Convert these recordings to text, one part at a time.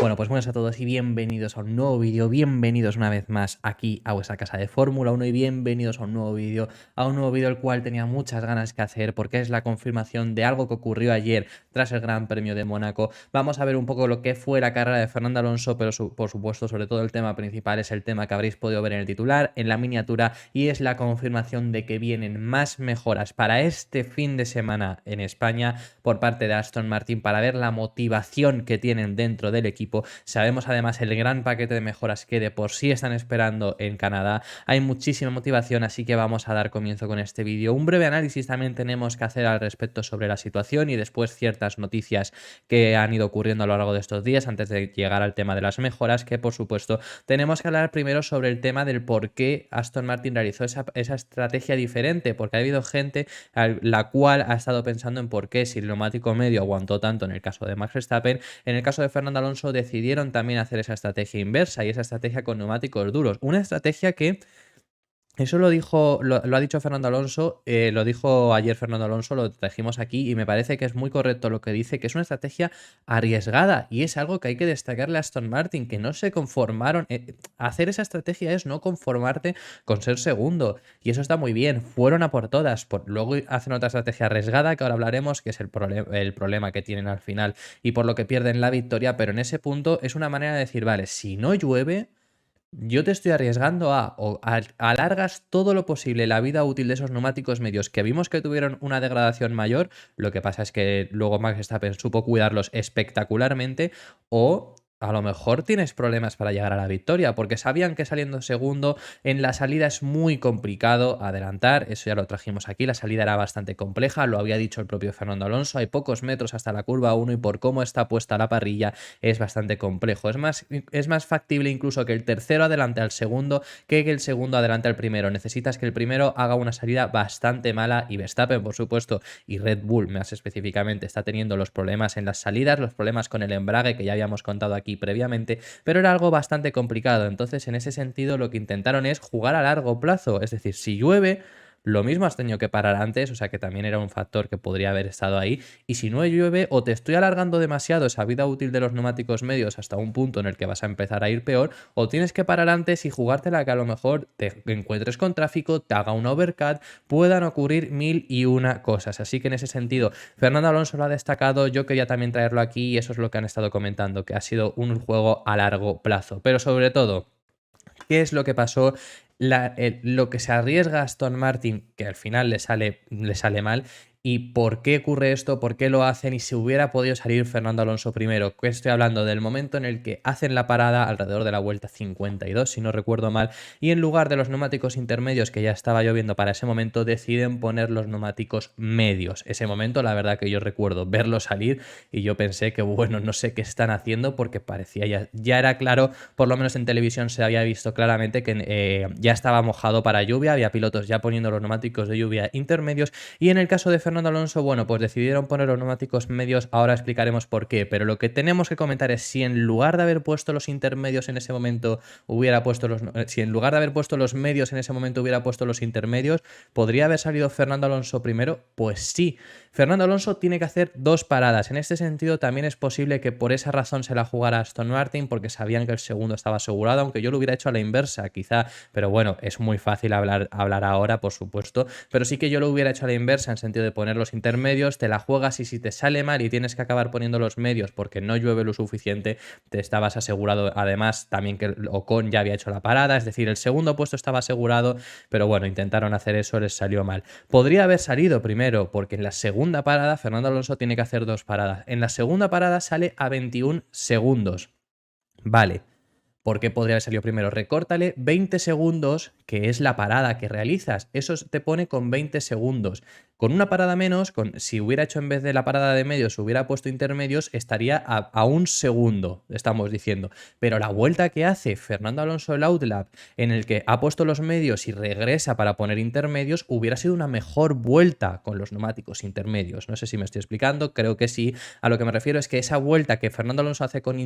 Bueno, pues buenas a todos y bienvenidos a un nuevo vídeo, bienvenidos una vez más aquí a vuestra casa de Fórmula 1 y bienvenidos a un nuevo vídeo, el cual tenía muchas ganas que hacer porque es la confirmación de algo que ocurrió ayer tras el Gran Premio de Mónaco. Vamos a ver un poco lo que fue la carrera de Fernando Alonso, pero por supuesto, sobre todo el tema principal es el tema que habréis podido ver en el titular, en la miniatura, y es la confirmación de que vienen más mejoras para este fin de semana en España por parte de Aston Martin para ver la motivación que tienen dentro del equipo. Sabemos además el gran paquete de mejoras que de por sí están esperando en Canadá. Hay muchísima motivación, así que vamos a dar comienzo con este vídeo. Un breve análisis también tenemos que hacer al respecto sobre la situación y después ciertas noticias que han ido ocurriendo a lo largo de estos días antes de llegar al tema de las mejoras, que por supuesto tenemos que hablar primero sobre el tema del por qué Aston Martin realizó esa estrategia diferente, porque ha habido gente la cual ha estado pensando en por qué si el neumático medio aguantó tanto en el caso de Max Verstappen, en el caso de Fernando Alonso decidieron también hacer esa estrategia inversa y esa estrategia con neumáticos duros. Una estrategia que eso lo ha dicho Fernando Alonso, lo dijo ayer Fernando Alonso, lo trajimos aquí y me parece que es muy correcto lo que dice, que es una estrategia arriesgada y es algo que hay que destacarle a Aston Martin, que no se conformaron. Hacer esa estrategia es no conformarte con ser segundo y eso está muy bien, fueron a por todas. Luego hacen otra estrategia arriesgada que ahora hablaremos, que es el problema que tienen al final y por lo que pierden la victoria, pero en ese punto es una manera de decir, vale, si no llueve yo te estoy arriesgando alargas todo lo posible la vida útil de esos neumáticos medios que vimos que tuvieron una degradación mayor. Lo que pasa es que luego Max Verstappen supo cuidarlos espectacularmente, o a lo mejor tienes problemas para llegar a la victoria, porque sabían que saliendo segundo en la salida es muy complicado adelantar. Eso ya lo trajimos aquí, la salida era bastante compleja, lo había dicho el propio Fernando Alonso, hay pocos metros hasta la curva 1 y por cómo está puesta la parrilla es bastante complejo. Es más factible incluso que el tercero adelante al segundo que el segundo adelante al primero. Necesitas que el primero haga una salida bastante mala y Verstappen, por supuesto, y Red Bull más específicamente, está teniendo los problemas en las salidas, los problemas con el embrague que ya habíamos contado aquí previamente, pero era algo bastante complicado. Entonces, en ese sentido, lo que intentaron es jugar a largo plazo, es decir, si llueve, lo mismo has tenido que parar antes, o sea que también era un factor que podría haber estado ahí. Y si no llueve, o te estoy alargando demasiado esa vida útil de los neumáticos medios hasta un punto en el que vas a empezar a ir peor, o tienes que parar antes y jugártela que a lo mejor te encuentres con tráfico, te haga un overcut, puedan ocurrir mil y una cosas. Así que en ese sentido, Fernando Alonso lo ha destacado, yo quería también traerlo aquí y eso es lo que han estado comentando, que ha sido un juego a largo plazo. Pero sobre todo, ¿qué es lo que pasó? Lo que se arriesga Aston Martin, que al final le sale mal, y por qué ocurre esto, por qué lo hacen y si hubiera podido salir Fernando Alonso primero. Que estoy hablando del momento en el que hacen la parada alrededor de la vuelta 52, si no recuerdo mal, y en lugar de los neumáticos intermedios que ya estaba lloviendo para ese momento, deciden poner los neumáticos medios. Ese momento, la verdad que yo recuerdo verlo salir y yo pensé que, bueno, no sé qué están haciendo porque parecía ya era claro, por lo menos en televisión se había visto claramente que ya estaba mojado para lluvia, había pilotos ya poniendo los neumáticos de lluvia intermedios y en el caso de Fernando Alonso, bueno, pues decidieron poner los neumáticos medios, ahora explicaremos por qué, pero lo que tenemos que comentar es si en lugar de haber puesto los intermedios en ese momento hubiera puesto si en lugar de haber puesto los medios en ese momento hubiera puesto los intermedios, ¿podría haber salido Fernando Alonso primero? Pues sí. Fernando Alonso tiene que hacer dos paradas. En este sentido también es posible que por esa razón se la jugara Aston Martin, porque sabían que el segundo estaba asegurado, aunque yo lo hubiera hecho a la inversa quizá, pero bueno, es muy fácil hablar ahora, por supuesto, pero sí que yo lo hubiera hecho a la inversa en sentido de poner los intermedios, te la juegas y si te sale mal y tienes que acabar poniendo los medios porque no llueve lo suficiente, te estabas asegurado. Además, también que Ocon ya había hecho la parada, es decir, el segundo puesto estaba asegurado, pero bueno, intentaron hacer eso, les salió mal. Podría haber salido primero, porque en la segunda parada Fernando Alonso tiene que hacer dos paradas. En la segunda parada sale a 21 segundos. Vale. ¿Por qué podría haber salido primero? Recórtale 20 segundos, que es la parada que realizas. Eso te pone con 20 segundos. Con una parada menos, si hubiera hecho en vez de la parada de medios, hubiera puesto intermedios, estaría a un segundo, estamos diciendo. Pero la vuelta que hace Fernando Alonso el outlap, en el que ha puesto los medios y regresa para poner intermedios, hubiera sido una mejor vuelta con los neumáticos intermedios. No sé si me estoy explicando, creo que sí. A lo que me refiero es que esa vuelta que Fernando Alonso hace con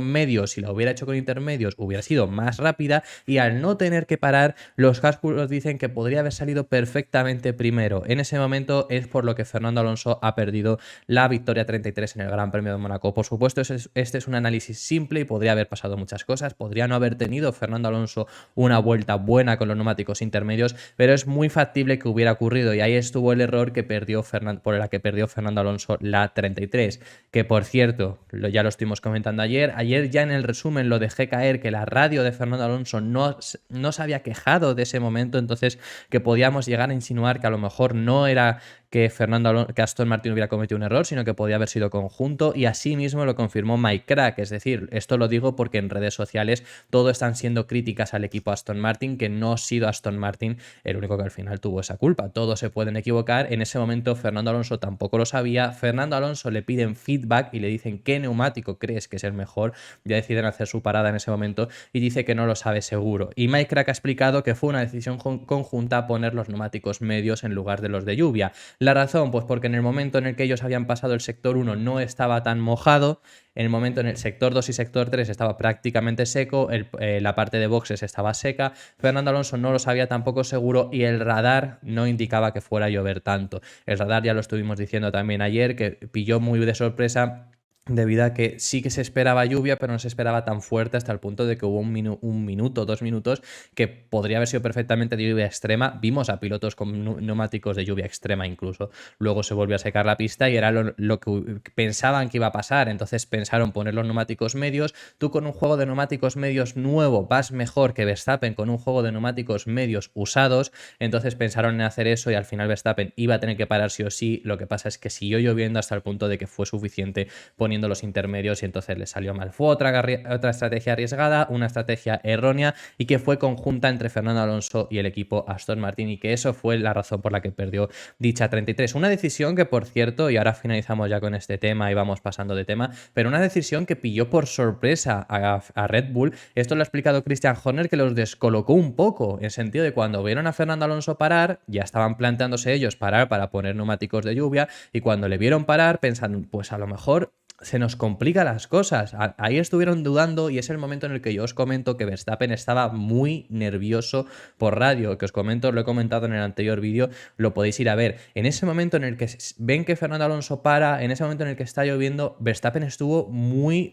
medios, si la hubiera hecho con intermedios, hubiera sido más rápida y al no tener que parar, Los cálculos dicen que podría haber salido perfectamente primero. En ese momento es por lo que Fernando Alonso ha perdido la victoria 33 en el Gran Premio de Mónaco. Por supuesto, este es un análisis simple y podría haber pasado muchas cosas. Podría no haber tenido Fernando Alonso una vuelta buena con los neumáticos intermedios, pero es muy factible que hubiera ocurrido, y ahí estuvo el error que perdió por la que perdió Fernando Alonso la 33, que por cierto, ya lo estuvimos comentando ayer ya en el resumen lo dejé caer, que la radio de Fernando Alonso no se había quejado de ese momento, entonces que podíamos llegar a insinuar que a lo mejor no era que Aston Martin hubiera cometido un error, sino que podía haber sido conjunto, y así mismo lo confirmó Mike Crack. Es decir, esto lo digo porque en redes sociales todo están siendo críticas al equipo Aston Martin, que no ha sido Aston Martin el único que al final tuvo esa culpa. Todos se pueden equivocar. En ese momento Fernando Alonso tampoco lo sabía. Fernando Alonso le piden feedback y le dicen qué neumático crees que es el mejor. Ya deciden hacer su parada en ese momento y dice que no lo sabe seguro. Y Mike Crack ha explicado que fue una decisión conjunta poner los neumáticos medios en lugar de los de lluvia. La razón, pues porque en el momento en el que ellos habían pasado el sector 1 no estaba tan mojado, en el momento en el sector 2 y sector 3 estaba prácticamente seco, la parte de boxes estaba seca, Fernando Alonso no lo sabía tampoco seguro y el radar no indicaba que fuera a llover tanto. El radar, ya lo estuvimos diciendo también ayer, que pilló muy de sorpresa, debido a que sí que se esperaba lluvia, pero no se esperaba tan fuerte, hasta el punto de que hubo un minuto, 2 minutos, que podría haber sido perfectamente de lluvia extrema. Vimos a pilotos con neumáticos de lluvia extrema incluso. Luego se volvió a secar la pista y era lo que pensaban que iba a pasar. Entonces pensaron poner los neumáticos medios. Tú con un juego de neumáticos medios nuevo vas mejor que Verstappen con un juego de neumáticos medios usados. Entonces pensaron en hacer eso y al final Verstappen iba a tener que parar sí o sí. Lo que pasa es que siguió lloviendo hasta el punto de que fue suficiente poniendo los intermedios y entonces le salió mal. Fue otra estrategia arriesgada, una estrategia errónea y que fue conjunta entre Fernando Alonso y el equipo Aston Martin, y que eso fue la razón por la que perdió dicha 33. Una decisión que, por cierto, y ahora finalizamos ya con este tema y vamos pasando de tema, pero una decisión que pilló por sorpresa a Red Bull. Esto lo ha explicado Christian Horner, que los descolocó un poco, en sentido de cuando vieron a Fernando Alonso parar, ya estaban planteándose ellos parar para poner neumáticos de lluvia, y cuando le vieron parar pensaron, pues a lo mejor se nos complican las cosas. Ahí estuvieron dudando y es el momento en el que yo os comento que Verstappen estaba muy nervioso por radio, que os comento, lo he comentado en el anterior vídeo, lo podéis ir a ver. En ese momento en el que ven que Fernando Alonso para, en ese momento en el que está lloviendo, Verstappen estuvo muy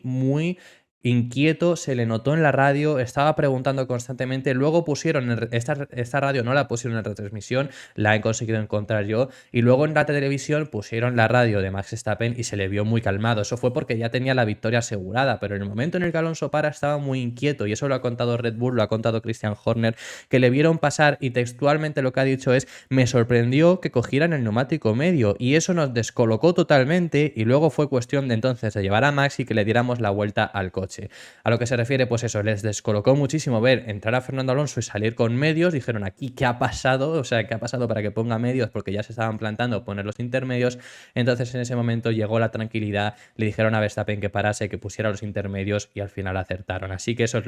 inquieto, se le notó en la radio, estaba preguntando constantemente. Luego pusieron esta radio, no la pusieron en retransmisión, la he conseguido encontrar yo, y luego en la televisión pusieron la radio de Max Verstappen y se le vio muy calmado. Eso fue porque ya tenía la victoria asegurada, pero en el momento en el que Alonso para estaba muy inquieto, y eso lo ha contado Red Bull, lo ha contado Christian Horner, que le vieron pasar y textualmente lo que ha dicho es: me sorprendió que cogieran el neumático medio, y eso nos descolocó totalmente, y luego fue cuestión de entonces de llevar a Max y que le diéramos la vuelta al coche. A lo que se refiere, pues eso, les descolocó muchísimo ver entrar a Fernando Alonso y salir con medios. Dijeron, aquí, ¿qué ha pasado? O sea, ¿qué ha pasado para que ponga medios? Porque ya se estaban plantando poner los intermedios. Entonces en ese momento llegó la tranquilidad, le dijeron a Verstappen que parase, que pusiera los intermedios, y al final acertaron. Así que eso es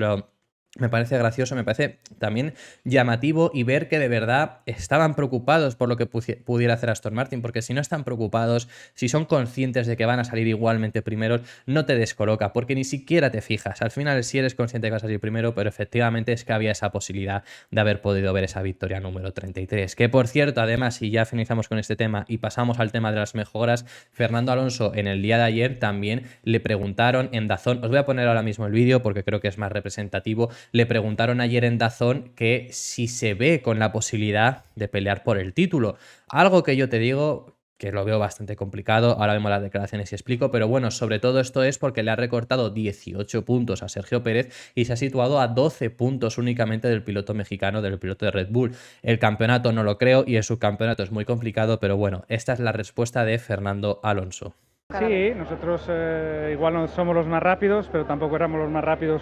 me parece gracioso, me parece también llamativo, y ver que de verdad estaban preocupados por lo que pudiera hacer Aston Martin, porque si no están preocupados, si son conscientes de que van a salir igualmente primeros, no te descoloca, porque ni siquiera te fijas. Al final sí eres consciente de que vas a salir primero, pero efectivamente es que había esa posibilidad de haber podido ver esa victoria número 33. Que por cierto, además, y ya finalizamos con este tema y pasamos al tema de las mejoras, Fernando Alonso en el día de ayer también le preguntaron en DAZN, os voy a poner ahora mismo el vídeo porque creo que es más representativo. Le preguntaron ayer en DAZN que si se ve con la posibilidad de pelear por el título. Algo que yo te digo que lo veo bastante complicado. Ahora vemos las declaraciones y explico, pero bueno, sobre todo esto es porque le ha recortado 18 puntos a Sergio Pérez y se ha situado a 12 puntos únicamente del piloto mexicano, del piloto de Red Bull. El campeonato no lo creo y el subcampeonato es muy complicado, pero bueno, esta es la respuesta de Fernando Alonso. Sí, nosotros igual no somos los más rápidos, pero tampoco éramos los más rápidos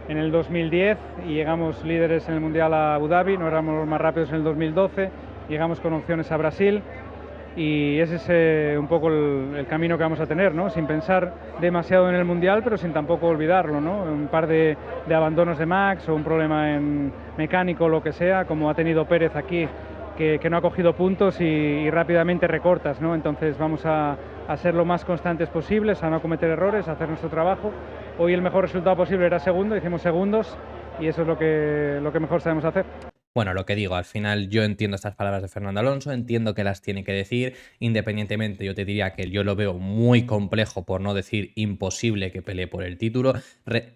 en el 2010 y llegamos líderes en el Mundial a Abu Dhabi, no éramos los más rápidos en el 2012, llegamos con opciones a Brasil, y ese es un poco el camino que vamos a tener, ¿no? Sin pensar demasiado en el Mundial, pero sin tampoco olvidarlo, ¿no? Un par de abandonos de Max o un problema en mecánico o lo que sea, como ha tenido Pérez aquí, que no ha cogido puntos y rápidamente recortas, ¿no? Entonces vamos a ser lo más constantes posibles, a no cometer errores, a hacer nuestro trabajo. Hoy el mejor resultado posible era segundo, hicimos segundos y eso es lo que mejor sabemos hacer. Bueno, lo que digo, al final yo entiendo estas palabras de Fernando Alonso, entiendo que las tiene que decir, independientemente yo te diría que yo lo veo muy complejo, por no decir imposible, que pelee por el título.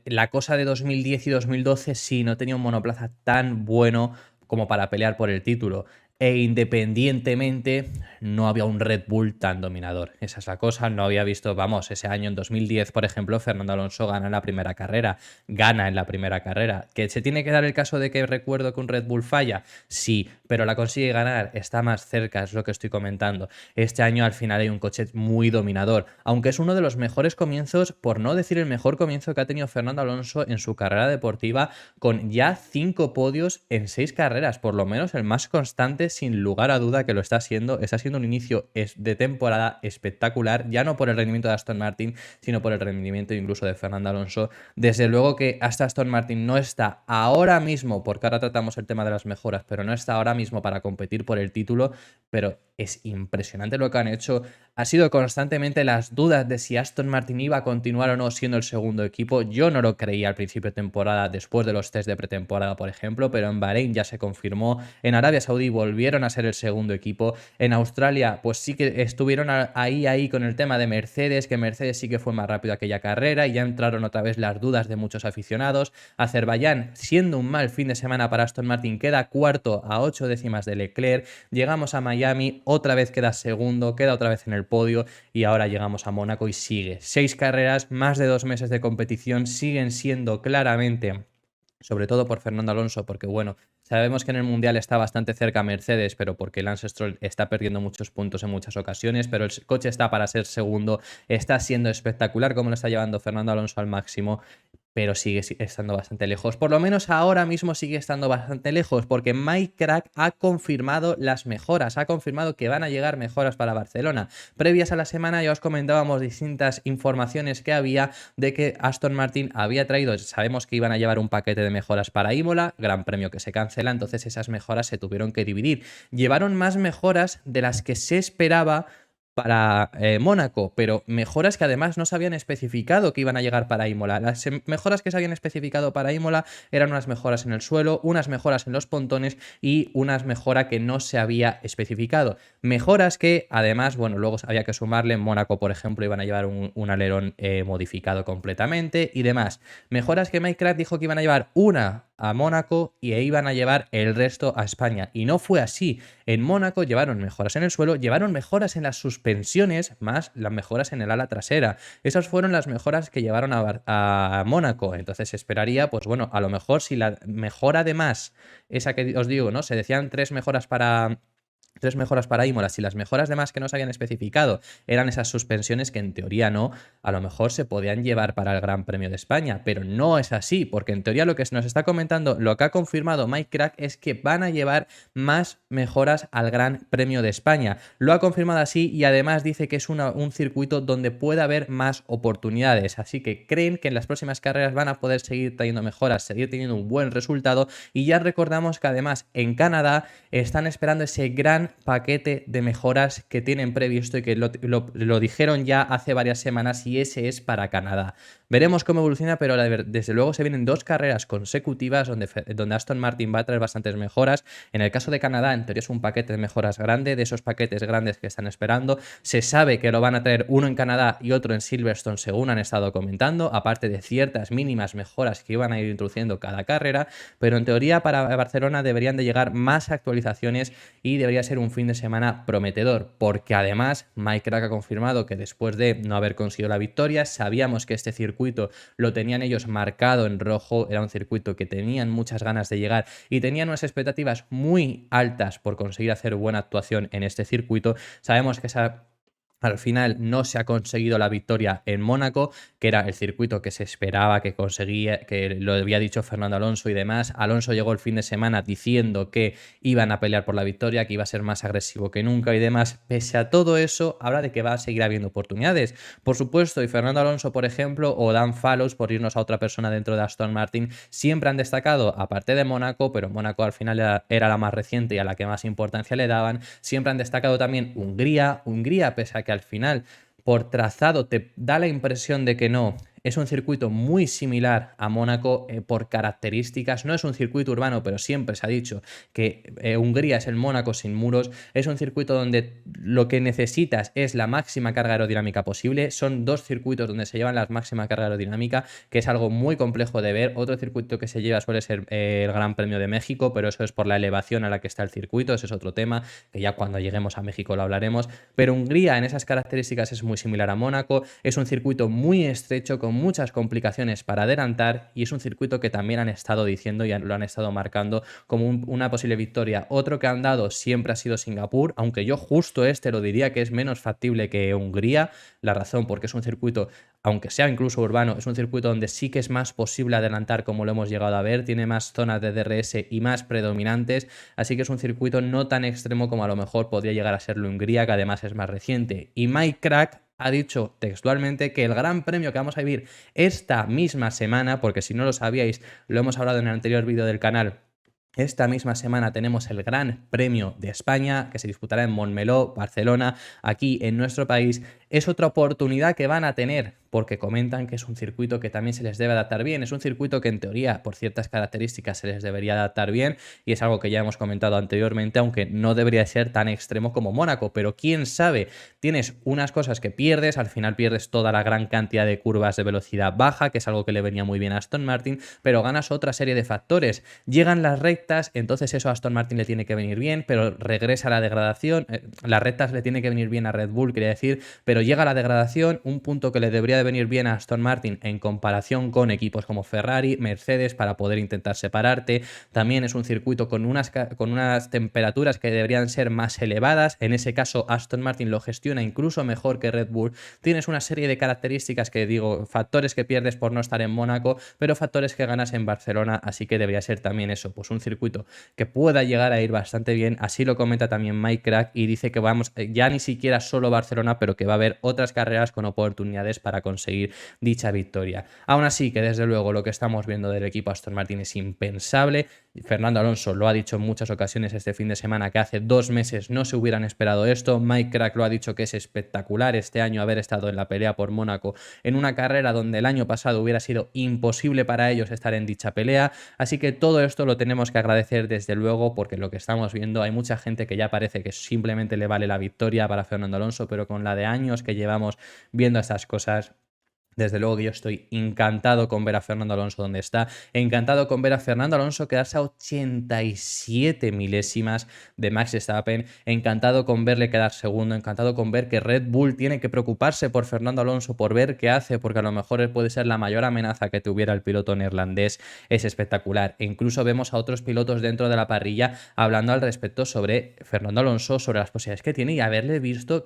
La cosa de 2010 y 2012 sí, no tenía un monoplaza tan bueno como para pelear por el título. E independientemente, no había un Red Bull tan dominador. Esa es la cosa, no había visto, vamos, ese año en 2010, por ejemplo, Fernando Alonso gana en la primera carrera, gana en la primera carrera. ¿Que se tiene que dar el caso de que recuerdo que un Red Bull falla? Sí, pero la consigue ganar, está más cerca, es lo que estoy comentando. Este año al final hay un coche muy dominador, aunque es uno de los mejores comienzos, por no decir el mejor comienzo que ha tenido Fernando Alonso en su carrera deportiva, con ya 5 podios en 6 carreras, por lo menos el más constante, sin lugar a duda que lo está siendo un inicio de temporada espectacular, ya no por el rendimiento de Aston Martin, sino por el rendimiento incluso de Fernando Alonso. Desde luego que hasta Aston Martin no está ahora mismo, porque ahora tratamos el tema de las mejoras, pero no está ahora mismo para competir por el título, pero es impresionante lo que han hecho. Ha sido constantemente las dudas de si Aston Martin iba a continuar o no siendo el segundo equipo. Yo no lo creía al principio de temporada, después de los test de pretemporada, por ejemplo, pero en Bahrein ya se confirmó. En Arabia Saudí volvieron a ser el segundo equipo. En Australia, pues sí que estuvieron ahí con el tema de Mercedes, que Mercedes sí que fue más rápido aquella carrera y ya entraron otra vez las dudas de muchos aficionados. Azerbaiyán, siendo un mal fin de semana para Aston Martin, queda cuarto a 8 décimas de Leclerc. Llegamos a Miami, otra vez queda segundo, queda otra vez en el podio y ahora llegamos a Mónaco y sigue. 6 carreras, más de 2 meses de competición, siguen siendo claramente, sobre todo por Fernando Alonso, porque bueno, sabemos que en el Mundial está bastante cerca Mercedes, pero porque Lance Stroll está perdiendo muchos puntos en muchas ocasiones, pero el coche está para ser segundo, está siendo espectacular como lo está llevando Fernando Alonso al máximo, pero sigue estando bastante lejos. Por lo menos ahora mismo sigue estando bastante lejos, porque Mike Crack ha confirmado las mejoras, ha confirmado que van a llegar mejoras para Barcelona. Previas a la semana ya os comentábamos distintas informaciones que había de que Aston Martin había traído, sabemos que iban a llevar un paquete de mejoras para Imola, gran premio que se cancela, entonces esas mejoras se tuvieron que dividir. Llevaron más mejoras de las que se esperaba para Mónaco, pero mejoras que además no se habían especificado que iban a llegar para Imola. Las mejoras que se habían especificado para Imola eran unas mejoras en el suelo, unas mejoras en los pontones y unas mejoras que no se había especificado. Mejoras que además, bueno, luego había que sumarle. En Mónaco, por ejemplo, iban a llevar un alerón modificado completamente y demás. Mejoras que Mike Crack dijo que iban a llevar una a Mónaco y iban a llevar el resto a España. Y no fue así. En Mónaco llevaron mejoras en el suelo, llevaron mejoras en las suspensiones, más las mejoras en el ala trasera. Esas fueron las mejoras que llevaron a Mónaco. Entonces esperaría, pues bueno, a lo mejor si la mejora de más, esa que os digo, ¿no? Se decían tres mejoras para Imola, si las mejoras de más que no se habían especificado eran esas suspensiones que en teoría no, a lo mejor se podían llevar para el Gran Premio de España, pero no es así, porque en teoría lo que se nos está comentando, lo que ha confirmado Mike Crack es que van a llevar más mejoras al Gran Premio de España. Lo ha confirmado así y además dice que es un circuito donde puede haber más oportunidades, así que creen que en las próximas carreras van a poder seguir trayendo mejoras, seguir teniendo un buen resultado y ya recordamos que además en Canadá están esperando ese gran paquete de mejoras que tienen previsto y que lo dijeron ya hace varias semanas y ese es para Canadá. Veremos cómo evoluciona, pero desde luego se vienen 2 carreras consecutivas donde Aston Martin va a traer bastantes mejoras. En el caso de Canadá, en teoría es un paquete de mejoras grande, de esos paquetes grandes que están esperando. Se sabe que lo van a traer uno en Canadá y otro en Silverstone, según han estado comentando, aparte de ciertas mínimas mejoras que iban a ir introduciendo cada carrera, pero en teoría para Barcelona deberían de llegar más actualizaciones y debería ser un fin de semana prometedor, porque además Mike Crack ha confirmado que después de no haber conseguido la victoria, sabíamos que este circuito lo tenían ellos marcado en rojo, era un circuito que tenían muchas ganas de llegar y tenían unas expectativas muy altas por conseguir hacer buena actuación en este circuito. Sabemos que al final no se ha conseguido la victoria en Mónaco, que era el circuito que se esperaba, que conseguía, que lo había dicho Fernando Alonso y demás. Alonso llegó el fin de semana diciendo que iban a pelear por la victoria, que iba a ser más agresivo que nunca y demás. Pese a todo eso, habla de que va a seguir habiendo oportunidades. Por supuesto, y Fernando Alonso, por ejemplo, o Dan Fallows, por irnos a otra persona dentro de Aston Martin, siempre han destacado, aparte de Mónaco, pero Mónaco al final era la más reciente y a la que más importancia le daban, siempre han destacado también Hungría, pese a que al final por trazado te da la impresión de que no, Es un circuito muy similar a Mónaco por características. No es un circuito urbano, pero siempre se ha dicho que Hungría es el Mónaco sin muros. Es un circuito donde lo que necesitas es la máxima carga aerodinámica posible. Son dos circuitos donde se llevan la máxima carga aerodinámica, que es algo muy complejo de ver. Otro circuito que se lleva suele ser el Gran Premio de México, pero eso es por la elevación a la que está el circuito. Ese es otro tema, que ya cuando lleguemos a México lo hablaremos. Pero Hungría en esas características es muy similar a Mónaco. Es un circuito muy estrecho, con muchas complicaciones para adelantar, y es un circuito que también han estado diciendo y lo han estado marcando como una posible victoria. Otro que han dado siempre ha sido Singapur, aunque yo justo este lo diría que es menos factible que Hungría. La razón, porque es un circuito, aunque sea incluso urbano, es un circuito donde sí que es más posible adelantar, como lo hemos llegado a ver, tiene más zonas de DRS y más predominantes, así que es un circuito no tan extremo como a lo mejor podría llegar a serlo Hungría, que además es más reciente. Y Mike Crack ha dicho textualmente que el Gran Premio que vamos a vivir esta misma semana, porque si no lo sabíais, lo hemos hablado en el anterior vídeo del canal, esta misma semana tenemos el Gran Premio de España, que se disputará en Montmeló, Barcelona, aquí en nuestro país. Es otra oportunidad que van a tener, porque comentan que es un circuito que también se les debe adaptar bien. Es un circuito que en teoría, por ciertas características, se les debería adaptar bien, y es algo que ya hemos comentado anteriormente, aunque no debería ser tan extremo como Mónaco, pero quién sabe, tienes unas cosas que pierdes, al final pierdes toda la gran cantidad de curvas de velocidad baja, que es algo que le venía muy bien a Aston Martin, pero ganas otra serie de factores. Llegan las rectas, entonces eso a Aston Martin le tiene que venir bien, pero regresa la degradación, las rectas le tiene que venir bien a Red Bull, quería decir, pero llega la degradación, un punto que le debería de venir bien a Aston Martin en comparación con equipos como Ferrari, Mercedes, para poder intentar separarte. También es un circuito con unas temperaturas que deberían ser más elevadas, en ese caso Aston Martin lo gestiona incluso mejor que Red Bull. Tienes una serie de características que digo, factores que pierdes por no estar en Mónaco, pero factores que ganas en Barcelona, así que debería ser también eso, pues un circuito que pueda llegar a ir bastante bien. Así lo comenta también Mike Crack, y dice que vamos ya ni siquiera solo Barcelona, pero que va a haber otras carreras con oportunidades para conseguir dicha victoria. Aún así, que desde luego lo que estamos viendo del equipo Aston Martin es impensable. Fernando Alonso lo ha dicho en muchas ocasiones este fin de semana, que hace 2 meses no se hubieran esperado esto. Mike Crack lo ha dicho que es espectacular este año haber estado en la pelea por Mónaco, en una carrera donde el año pasado hubiera sido imposible para ellos estar en dicha pelea. Así que todo esto lo tenemos que agradecer desde luego, porque lo que estamos viendo, hay mucha gente que ya parece que simplemente le vale la victoria para Fernando Alonso, pero con la de años que llevamos viendo estas cosas, desde luego que yo estoy encantado con ver a Fernando Alonso donde está, encantado con ver a Fernando Alonso quedarse a 87 milésimas de Max Verstappen, encantado con verle quedar segundo, encantado con ver que Red Bull tiene que preocuparse por Fernando Alonso, por ver qué hace, porque a lo mejor él puede ser la mayor amenaza que tuviera el piloto neerlandés. Es espectacular. E incluso vemos a otros pilotos dentro de la parrilla hablando al respecto sobre Fernando Alonso, sobre las posibilidades que tiene, y haberle visto,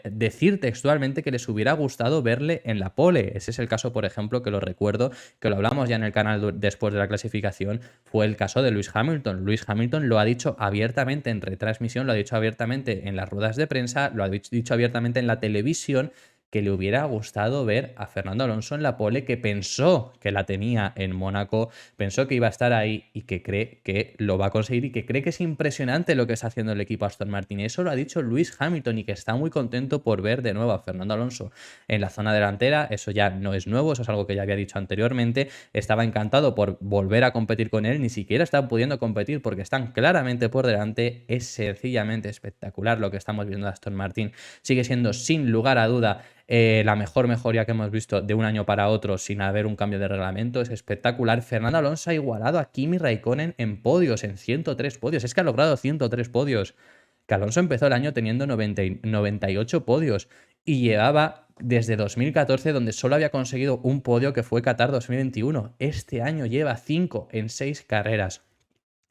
decir textualmente que les hubiera gustado verle en la pole. Ese es el caso, por ejemplo, que lo recuerdo, que lo hablamos ya en el canal después de la clasificación, fue el caso de Lewis Hamilton. Lewis Hamilton lo ha dicho abiertamente en retransmisión, lo ha dicho abiertamente en las ruedas de prensa, lo ha dicho abiertamente en la televisión, que le hubiera gustado ver a Fernando Alonso en la pole, que pensó que la tenía en Mónaco, pensó que iba a estar ahí, y que cree que lo va a conseguir, y que cree que es impresionante lo que está haciendo el equipo Aston Martin. Y eso lo ha dicho Lewis Hamilton, y que está muy contento por ver de nuevo a Fernando Alonso en la zona delantera. Eso ya no es nuevo, eso es algo que ya había dicho anteriormente. Estaba encantado por volver a competir con él, ni siquiera están pudiendo competir porque están claramente por delante. Es sencillamente espectacular lo que estamos viendo de Aston Martin. Sigue siendo sin lugar a duda la mejor mejoría que hemos visto de un año para otro sin haber un cambio de reglamento. Es espectacular. Fernando Alonso ha igualado a Kimi Raikkonen en podios, en 103 podios. Es que ha logrado 103 podios. Que Alonso empezó el año teniendo 98 podios y llevaba desde 2014, donde solo había conseguido un podio, que fue Qatar 2021. Este año lleva 5 en 6 carreras.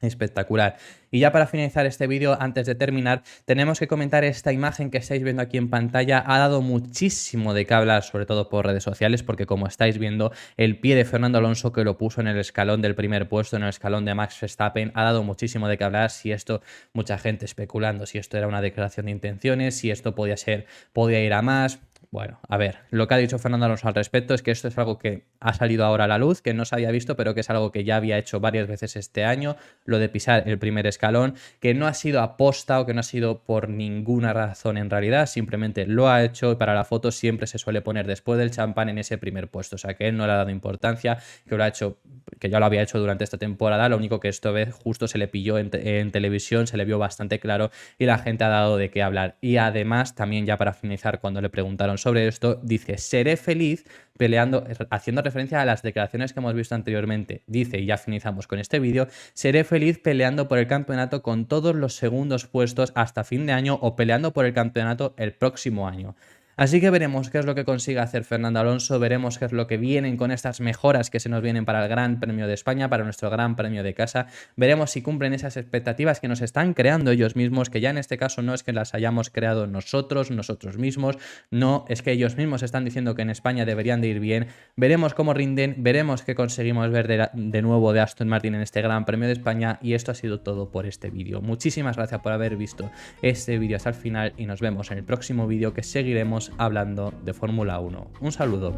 Espectacular. Y ya para finalizar este vídeo, antes de terminar, tenemos que comentar esta imagen que estáis viendo aquí en pantalla. Ha dado muchísimo de qué hablar, sobre todo por redes sociales, porque como estáis viendo, el pie de Fernando Alonso, que lo puso en el escalón del primer puesto, en el escalón de Max Verstappen, ha dado muchísimo de qué hablar. Si esto, mucha gente especulando si esto era una declaración de intenciones, si esto podía ir a más. Bueno, a ver, lo que ha dicho Fernando Alonso al respecto es que esto es algo que ha salido ahora a la luz, que no se había visto, pero que es algo que ya había hecho varias veces este año, lo de pisar el primer escalón, que no ha sido aposta o que no ha sido por ninguna razón en realidad, simplemente lo ha hecho y para la foto siempre se suele poner después del champán en ese primer puesto, o sea que él no le ha dado importancia, que lo ha hecho, que ya lo había hecho durante esta temporada, lo único que esta vez justo se le pilló en televisión, se le vio bastante claro y la gente ha dado de qué hablar. Y además, también ya para finalizar, cuando le preguntaron sobre esto, dice, seré feliz peleando, haciendo referencia a las declaraciones que hemos visto anteriormente. Dice, y ya finalizamos con este vídeo, seré feliz peleando por el campeonato con todos los segundos puestos hasta fin de año o peleando por el campeonato el próximo año. Así que veremos qué es lo que consigue hacer Fernando Alonso, veremos qué es lo que vienen con estas mejoras que se nos vienen para el Gran Premio de España, para nuestro Gran Premio de casa, veremos si cumplen esas expectativas que nos están creando ellos mismos, que ya en este caso no es que las hayamos creado nosotros mismos, no, es que ellos mismos están diciendo que en España deberían de ir bien, veremos cómo rinden, veremos qué conseguimos ver de nuevo de Aston Martin en este Gran Premio de España y esto ha sido todo por este vídeo. Muchísimas gracias por haber visto este vídeo hasta el final y nos vemos en el próximo vídeo que seguiremos hablando de Fórmula 1. Un saludo.